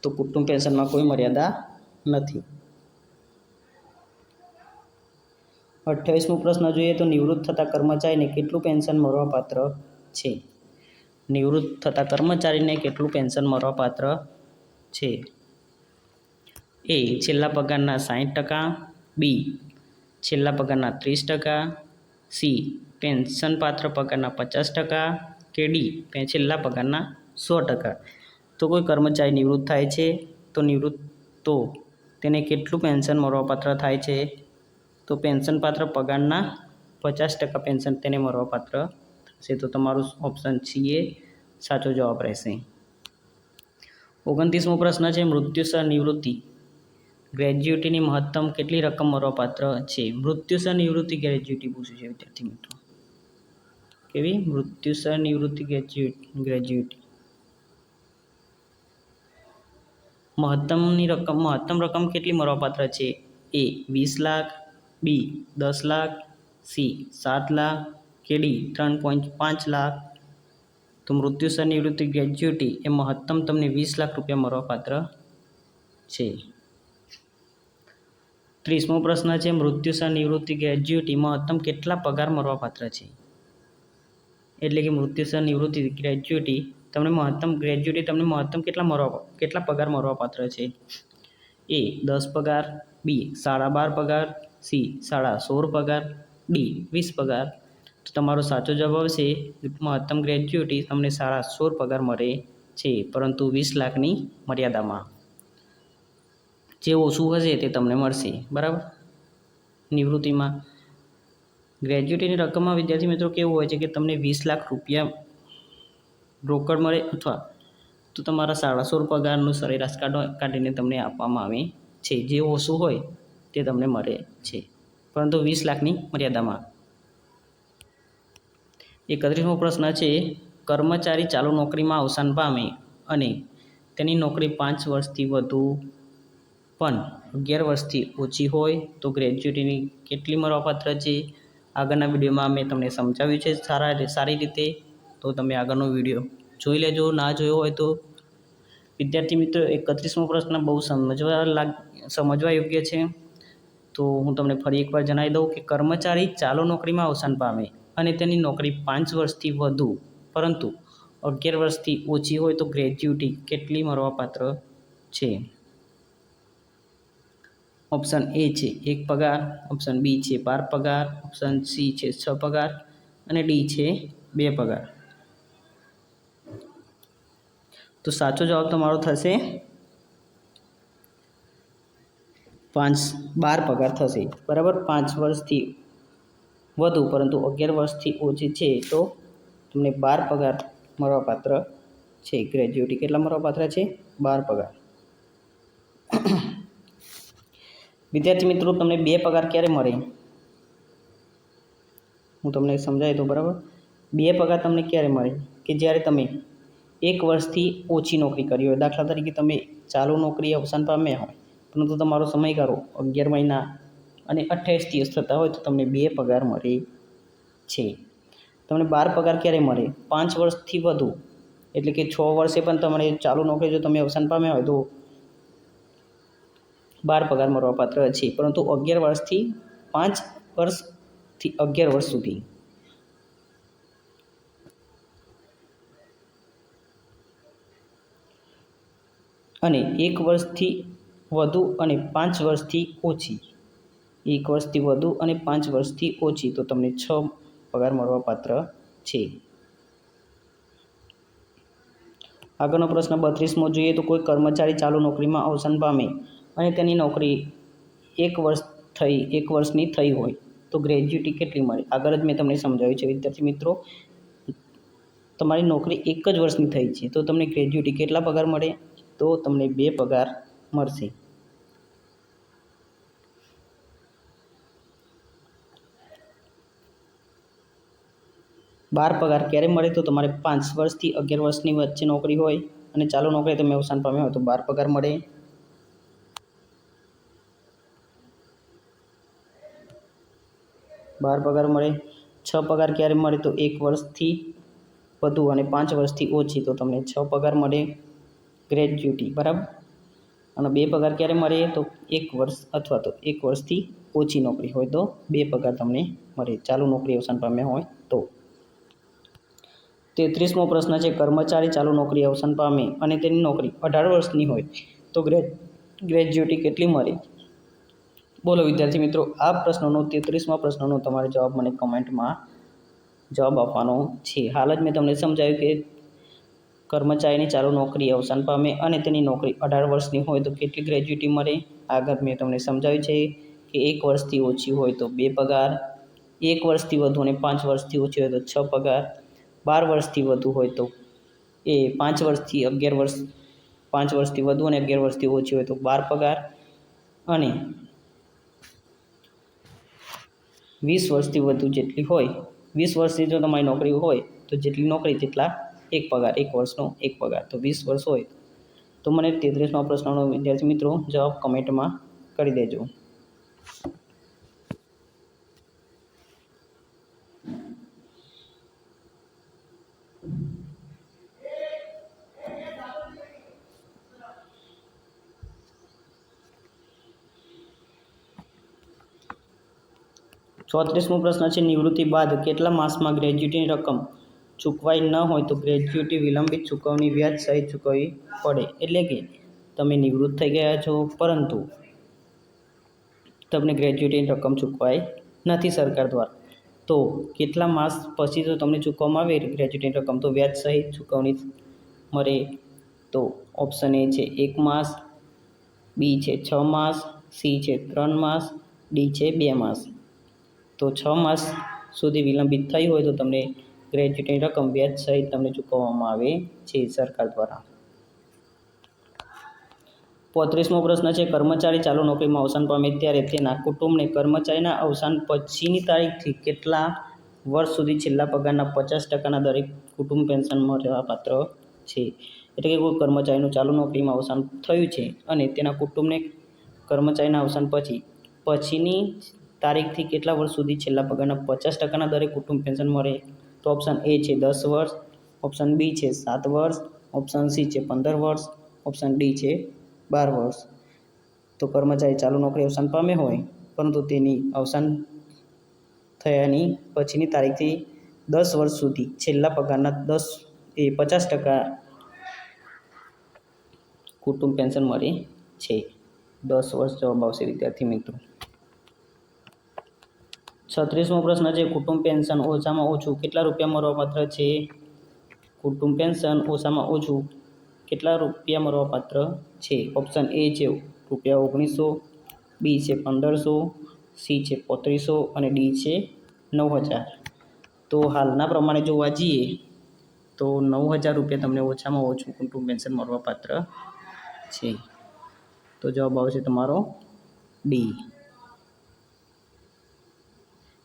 તો કુટુંબ પેન્શનમાં કોઈ મર્યાદા નથી. 28મો પ્રશ્ન જોઈએ તો નિવૃત્ત થતા કર્મચારીને કેટલું પેન્શન મળવાપાત્ર છે? નિવૃત્ત થતા કર્મચારીને કેટલું પેન્શન મળવાપાત્ર છે? એ છેલ્લા પગારના 60%, બી છેલ્લા પગારના 30%, સી પેન્શનપાત્ર પગારના 50% કે ડી છેલ્લા પગારના 100%. તો કોઈ કર્મચારી નિવૃત્ત થાય છે તો તેને કેટલું પેન્શન મળવાપાત્ર થાય છે? તો પેન્શનપાત્ર પગારના 50% પેન્શન તેને મળવાપાત્ર થશે. તો તમારું ઓપ્શન સી એ સાચો જવાબ રહેશે. 29મો પ્રશ્ન છે, મૃત્યુસર નિવૃત્તિ ગ્રેજ્યુટીની મહત્તમ કેટલી રકમ મળવાપાત્ર છે? મૃત્યુસર નિવૃત્તિ ગ્રેજ્યુટી પૂછ્યું છે વિદ્યાર્થી મિત્રો. કેવી? મૃત્યુસર નિવૃત્તિ ગ્રેજ્યુટી મહત્તમ રકમ કેટલી મળવાપાત્ર છે? એ 20 લાખ, બી 10 લાખ, સી 7 લાખ કે ડી 3.5 લાખ. તો મૃત્યુસર નિવૃત્તિ ગ્રેજ્યુટી એ મહત્તમ તમને 20 લાખ રૂપિયા મળવાપાત્ર છે. 30મો પ્રશ્ન છે, મૃત્યુસર નિવૃત્તિ ગ્રેજ્યુટી મહત્તમ કેટલા પગાર મળવાપાત્ર છે? એટલે કે મૃત્યુસર નિવૃત્તિ ગ્રેજ્યુટી તમને મહત્તમ કેટલા પગાર મળવાપાત્ર છે? એ 10 પગાર, બી 12.5 પગાર, સી 16.5 પગાર, ડી 20 પગાર. તો તમારો સાચો જવાબ આવશે મહત્તમ ગ્રેજ્યુટી તમને 16.5 પગાર મળે છે, પરંતુ 20 લાખની મર્યાદામાં. જે ઓછું હશે તે તમને મળશે. બરાબર? નિવૃત્તિમાં ગ્રેજ્યુટીની રકમમાં વિદ્યાર્થી મિત્રો કેવું હોય છે કે તમને 20 લાખ રૂપિયા રોકડ મળે અથવા તો તમારા 16.5 પગારનું સરેરાશ કાઢીને તમને આપવામાં આવે છે. જે ઓછું હોય તે તમને મળે છે, પરંતુ 20 લાખની મર્યાદામાં. 31મો પ્રશ્ન છે, કર્મચારી ચાલુ નોકરીમાં અવસાન પામે અને તેની નોકરી 5 વર્ષથી વધુ પણ 11 વર્ષથી ઓછી હોય તો ગ્રેજ્યુટીની કેટલી મળવાપાત્ર છે? આગળના વિડીયોમાં મેં તમને સમજાવ્યું છે સારી રીતે, તો તમે આગળનો વિડીયો જોઈ લેજો. ના જોયો હોય તો વિદ્યાર્થી મિત્રો 31મો પ્રશ્ન બહુ સમજવા યોગ્ય છે. તો હું તમને ફરી એકવાર જણાવી દઉં કે કર્મચારી ચાલુ નોકરીમાં અવસાન પામે અને તેની નોકરી 5 વર્ષથી વધુ પરંતુ 11 વર્ષથી ઓછી હોય તો ગ્રેજ્યુટી કેટલી મળવાપાત્ર છે? ઓપ્શન એ છે 1 પગાર, ઓપ્શન બી છે 12 પગાર, ઓપ્શન સી છે 6 પગાર અને ડી છે 2 પગાર. તો સાચો જવાબ તમારો થશે 12 પગાર થશે. બરાબર? 5 વર્ષથી વધુ પરંતુ 11 વર્ષથી ઓછી છે તો તમને 12 પગાર મળવાપાત્ર છે. ગ્રેજ્યુટી કેટલા મળવાપાત્ર છે? 12 પગાર. વિદ્યાર્થી મિત્રો તમને 2 પગાર ક્યારે મળે? હું તમને સમજાવી દઉં. બરાબર? 2 પગાર તમને ક્યારે મળે? કે જ્યારે તમે 1 વર્ષથી ઓછી નોકરી કરી હોય. દાખલા તરીકે તમે ચાલુ નોકરી અવસાન પામ્યા હોય પરંતુ તમારો સમયગાળો 11 મહિના અને 28 દિવસ થતા હોય તો તમને 2 પગાર મળે છે. તમને 12 પગાર ક્યારે મળે? 5 વર્ષથી વધુ એટલે કે 6 વર્ષે પણ તમારે ચાલુ નોકરી જો તમે અવસાન પામ્યા હોય તો 12 પગાર મળવાપાત્ર છે, પરંતુ 11 વર્ષથી 5 વર્ષથી 11 વર્ષ સુધી અને 1 વર્ષથી વધુ અને 5 વર્ષથી ઓછી, 1 વર્ષથી વધુ અને 5 વર્ષથી ઓછી તો તમને 6 પગાર મળવાપાત્ર છે. આગળનો પ્રશ્ન 32મો જોઈએ તો કોઈ કર્મચારી ચાલુ નોકરીમાં અવસાન પામે અને તેની નોકરી 1 વર્ષની થઈ હોય તો ગ્રેજ્યુટી કેટલી મળે? આગળ જ મેં તમને સમજાવ્યું છે વિદ્યાર્થી મિત્રો. તમારી નોકરી 1 જ વર્ષની થઈ છે તો તમને ગ્રેજ્યુટી કેટલા પગાર મળે? તો તમને 2 પગાર મળશે. બાર પગાર ક્યારે મળે? તો તમારે 5 વર્ષથી 11 વર્ષની વચ્ચે નોકરી હોય અને ચાલુ નોકરી તમે અવસાન પામ્યા હોય તો 12 પગાર મળે. બાર પગાર મળે. 6 પગાર ક્યારે મળે? તો 1 વર્ષથી વધુ અને 5 વર્ષથી ઓછી તો તમને 6 પગાર મળે ગ્રેજ્યુટી, બરાબર. અને 2 પગાર ક્યારે મળે? તો 1 વર્ષ અથવા તો 1 વર્ષથી ઓછી નોકરી હોય તો 2 પગાર તમને મળે, ચાલુ નોકરી અવસાન પામ્યા હોય તો. 33મો પ્રશ્ન છે કર્મચારી ચાલુ નોકરી અવસાન પામે અને તેની નોકરી 18 વર્ષની હોય તો ગ્રેજ્યુટી કેટલી મળે? બોલો વિદ્યાર્થી મિત્રો, આ પ્રશ્નનો 33મા પ્રશ્નનો તમારે જવાબ મને કમેન્ટમાં જવાબ આપવાનો છે. હાલ જ મેં તમને સમજાવ્યું કે કર્મચારીની ચાલુ નોકરી અવસાન પામે અને તેની નોકરી 18 વર્ષની હોય તો કેટલી ગ્રેજ્યુટી મળે? આગળ મેં તમને સમજાવ્યું છે કે 1 વર્ષથી ઓછી હોય તો 2 પગાર, 1 વર્ષથી વધુ અને 5 વર્ષથી ઓછી હોય તો 6 પગાર, 12 વર્ષથી વધુ હોય તો 5 વર્ષથી 11 વર્ષ, 5 વર્ષથી વધુ અને 11 વર્ષથી ઓછી હોય તો 12 પગાર અને 20 વર્ષથી વધુ જેટલી હોય, 20 વર્ષથી જો તમારી નોકરી હોય તો જેટલી નોકરી તેટલા 1 પગાર, 1 વર્ષનો 1 પગાર, તો 20 વર્ષ હોય તો મને 33મા પ્રશ્નનો વિદ્યાર્થી મિત્રો જવાબ કમેન્ટમાં કરી દેજો. ચોત્રીસમો પ્રશ્ન છે નિવૃત્તિ બાદ કેટલા માસમાં ગ્રેજ્યુટીની રકમ ચૂકવાઈ ન હોય તો ગ્રેજ્યુટી વિલંબિત ચૂકવણી વ્યાજ સહિત ચૂકવવી પડે. એટલે કે તમે નિવૃત્ત થઈ ગયા છો પરંતુ તમને ગ્રેજ્યુટીની રકમ ચૂકવાઈ નથી સરકાર દ્વારા, તો કેટલા માસ પછી તો તમને ચૂકવવામાં આવે ગ્રેજ્યુટીની રકમ તો વ્યાજ સહિત ચૂકવણી મળે. તો ઓપ્શન એ છે 1 માસ, બી છે 6 માસ, સી છે 3 માસ, ડી છે 2 માસ. તો 6 માસ સુધી વિલંબિત થઈ હોય તો તમને ગ્રેજ્યુટીની રકમ વ્યાજ સહિત તમને ચૂકવવામાં આવે છે સરકાર દ્વારા. 35મો પ્રશ્ન છે કર્મચારી ચાલુ નોકરીમાં અવસાન પામે ત્યારે તેના કુટુંબને કર્મચારીના અવસાન પછીની તારીખથી કેટલા વર્ષ સુધી છેલ્લા પગારના 50%ના દરે કુટુંબ પેન્શન મળવાપાત્ર છે? એટલે કે કોઈ કર્મચારીનું ચાલુ નોકરીમાં અવસાન થયું છે અને તેના કુટુંબને કર્મચારીના અવસાન પછીની તારીખથી કેટલા વર્ષ સુધી છેલ્લા પગારના 50%ના દરે કુટુંબ પેન્શન મળે? તો ઓપ્શન એ છે 10 વર્ષ, ઓપ્શન બી છે 7 વર્ષ, ઓપ્શન સી છે 15 વર્ષ, ઓપ્શન ડી છે 12 વર્ષ. તો કર્મચારી ચાલુ નોકરી અવસાન પામે હોય પરંતુ તેની અવસાન થયાની પછીની તારીખથી 10 વર્ષ સુધી છેલ્લા પગારના 50% કુટુંબ પેન્શન મળે છે. 10 વર્ષ જવાબ આવશે વિદ્યાર્થી મિત્રો. 36મો પ્રશ્ન છે કુટુંબ પેન્શન ઓછામાં ઓછું કેટલા રૂપિયા મળવાપાત્ર છે? કુટુંબ પેન્શન ઓછામાં ઓછું કેટલા રૂપિયા મળવાપાત્ર છે? ઓપ્શન એ છે ₹1900, બી છે 1500, સી છે 3500 અને ડી છે 9000. તો હાલના પ્રમાણે જોવા જઈએ તો 9000 રૂપિયા તમને ઓછામાં ઓછું કુટુંબ પેન્શન મળવાપાત્ર છે. તો જવાબ આવશે તમારો ડી.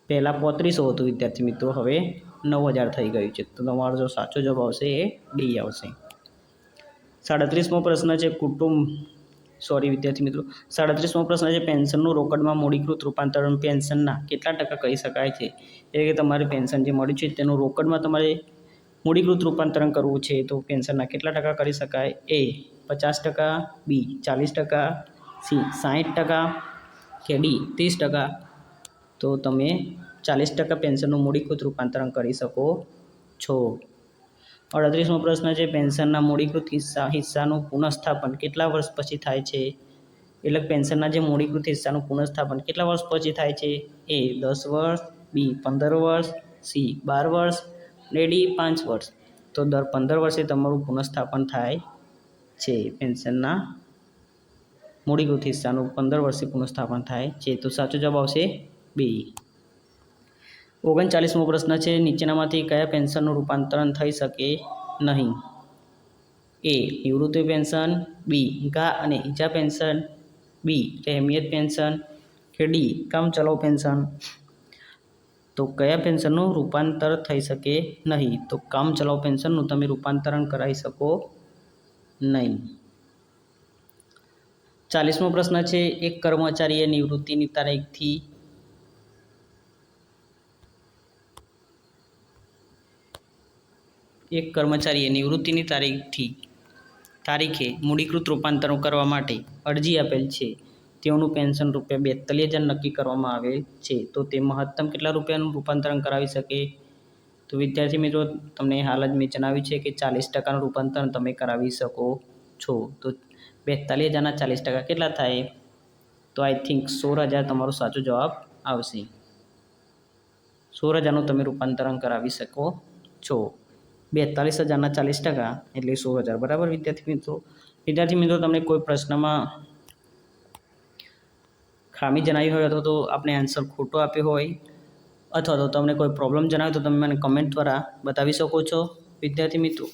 પહેલાં 3500 હતું વિદ્યાર્થી મિત્રો, હવે 9000 થઈ ગયું છે. તો તમારો જો સાચો જવાબ આવશે એ ડી આવશે. 37મો પ્રશ્ન છે વિદ્યાર્થી મિત્રો 37મો પ્રશ્ન છે પેન્શનનું રોકડમાં મૂડીકૃત રૂપાંતરણ પેન્શનના કેટલા ટકા કહી શકાય છે? એટલે કે તમારે પેન્શન જે મળ્યું છે તેનું રોકડમાં તમારે મૂડીકૃત રૂપાંતરણ કરવું છે તો પેન્શનના કેટલા ટકા કરી શકાય? એ 50%, બી 40%, સી 60% કે ડી 30%, તો તમે 40% પેન્શનનું મૂડીકૃત રૂપાંતરણ કરી શકો છો. 38મો પ્રશ્ન છે, પેન્શનના મૂડીકૃત હિસ્સાનું પુનઃસ્થાપન કેટલા વર્ષ પછી થાય છે? એટલે પેન્શનના જે મૂડીકૃત હિસ્સાનું પુનઃસ્થાપન કેટલા વર્ષ પછી થાય છે? એ 10 વર્ષ, બી 15 વર્ષ, સી 12 વર્ષ ને ડી 5 વર્ષ. તો દર 15 વર્ષે તમારું પુનઃસ્થાપન થાય છે. પેન્શનના મૂડીકૃત હિસ્સાનું 15 વર્ષે પુનઃસ્થાપન થાય છે. તો સાચો જવાબ આવશે બી. 39મો પ્રશ્ન છે, નીચેનામાંથી કયા પેન્શનનું રૂપાંતરણ થઈ શકે નહીં? એ નિવૃત્તિ પેન્શન, બી ઘા અને ઈજા પેન્શન, બી રહેમિયત પેન્શન કે ડી કામચલાઉ પેન્શન. તો કયા પેન્શનનું રૂપાંતર થઈ શકે નહીં? તો કામચલાઉ પેન્શનનું તમે રૂપાંતરણ કરાવી શકો નહીં. 40મો પ્રશ્ન છે, એક કર્મચારીએ નિવૃત્તિની તારીખથી તારીખે મૂડીકૃત રૂપાંતરણ કરવા માટે અરજી આપેલ છે. તેઓનું પેન્શન ₹42,000 નક્કી કરવામાં આવેલ છે. તો તે મહત્તમ કેટલા રૂપિયાનું રૂપાંતરણ કરાવી શકે? તો વિદ્યાર્થી મિત્રો, તમને હાલ જ મેં જણાવ્યું છે કે 40%નું રૂપાંતરણ તમે કરાવી શકો છો. તો 42,000ના 40% કેટલા થાય? તો આઈ થિંક 16,000 તમારો સાચો જવાબ આવશે. 16,000નું તમે રૂપાંતરણ કરાવી શકો છો. 42,000ના 40% એટલે 16,000. બરાબર વિદ્યાર્થી મિત્રો, તમને કોઈ પ્રશ્નમાં ખામી જણાવી હોય અથવા તો આપણે આન્સર ખોટો આપ્યો હોય અથવા તો તમને કોઈ પ્રોબ્લેમ જણાવે તો તમે મને કમેન્ટ દ્વારા બતાવી શકો છો. વિદ્યાર્થી મિત્રો,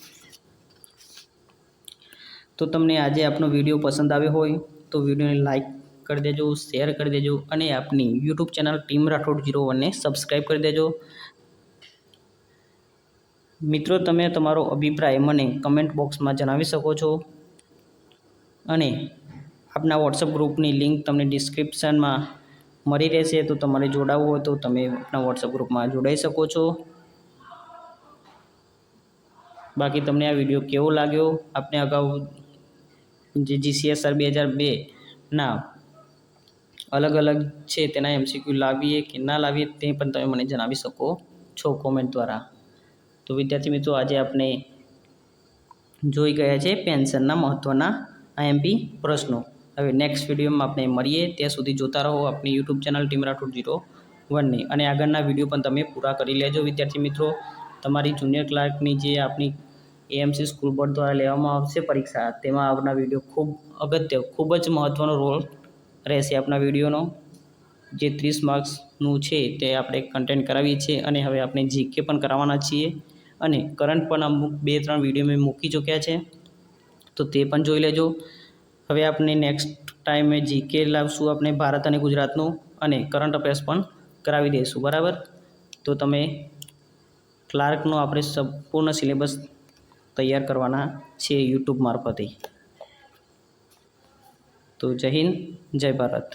તો તમને આજે આપનો વિડીયો પસંદ આવ્યો હોય તો વિડીયોને લાઈક કરી દેજો, શેર કરી દેજો અને આપની યુટ્યુબ ચેનલ ટીમ રાઠોડ 01ને સબસ્ક્રાઈબ કરી દેજો. મિત્રો, તમે તમારો અભિપ્રાય મને કમેન્ટ બોક્સમાં જણાવી શકો છો અને આપના વોટ્સઅપ ગ્રુપની લિંક તમને ડિસ્ક્રિપ્શનમાં મળી રહેશે. તો તમારે જોડાવવું હોય તો તમે આપણા વોટ્સઅપ ગ્રુપમાં જોડાઈ શકો છો. બાકી તમને આ વિડીયો કેવો લાગ્યો? આપણે અગાઉ જે GCSR 2002ના અલગ અલગ છે તેના MCQ લાવીએ કે ના લાવીએ તે પણ તમે મને જણાવી શકો છો કોમેન્ટ દ્વારા. તો વિદ્યાર્થી મિત્રો, આજે આપણે જોઈ ગયા છે પેન્શનના મહત્ત્વના IMP પ્રશ્નો. હવે નેક્સ્ટ વિડીયોમાં આપણે મળીએ. ત્યાં સુધી જોતા રહો આપણી યુટ્યુબ ચેનલ ટીમ રાઠોડ 01ને અને આગળના વિડીયો પણ તમે પૂરા કરી લેજો. વિદ્યાર્થી મિત્રો, તમારી જુનિયર ક્લાર્કની જે આપણી AMC સ્કૂલ બોર્ડ દ્વારા લેવામાં આવશે પરીક્ષા, તેમાં આપણા વિડીયો ખૂબ જ મહત્ત્વનો રોલ રહેશે. આપણા વિડીયોનો જે 30 માર્ક્સનું છે તે આપણે કન્ટેન્ટ કરાવીએ છીએ અને હવે આપણે GK પણ કરાવવાના છીએ અને કરંટ પણ અમુક 2-3 વિડીયો મેં મૂકી ચૂક્યા છે, તો તે પણ જોઈ લેજો. હવે આપણે નેક્સ્ટ ટાઈમે GK લાવશું, આપણે ભારત અને ગુજરાતનું, અને કરંટ અફેર્સ પણ કરાવી દઈશું. બરાબર? તો તમે ક્લાર્કનો આપણે સંપૂર્ણ સિલેબસ તૈયાર કરવાના છીએ યુટ્યુબ મારફતે. તો જય હિન્દ, જય ભારત.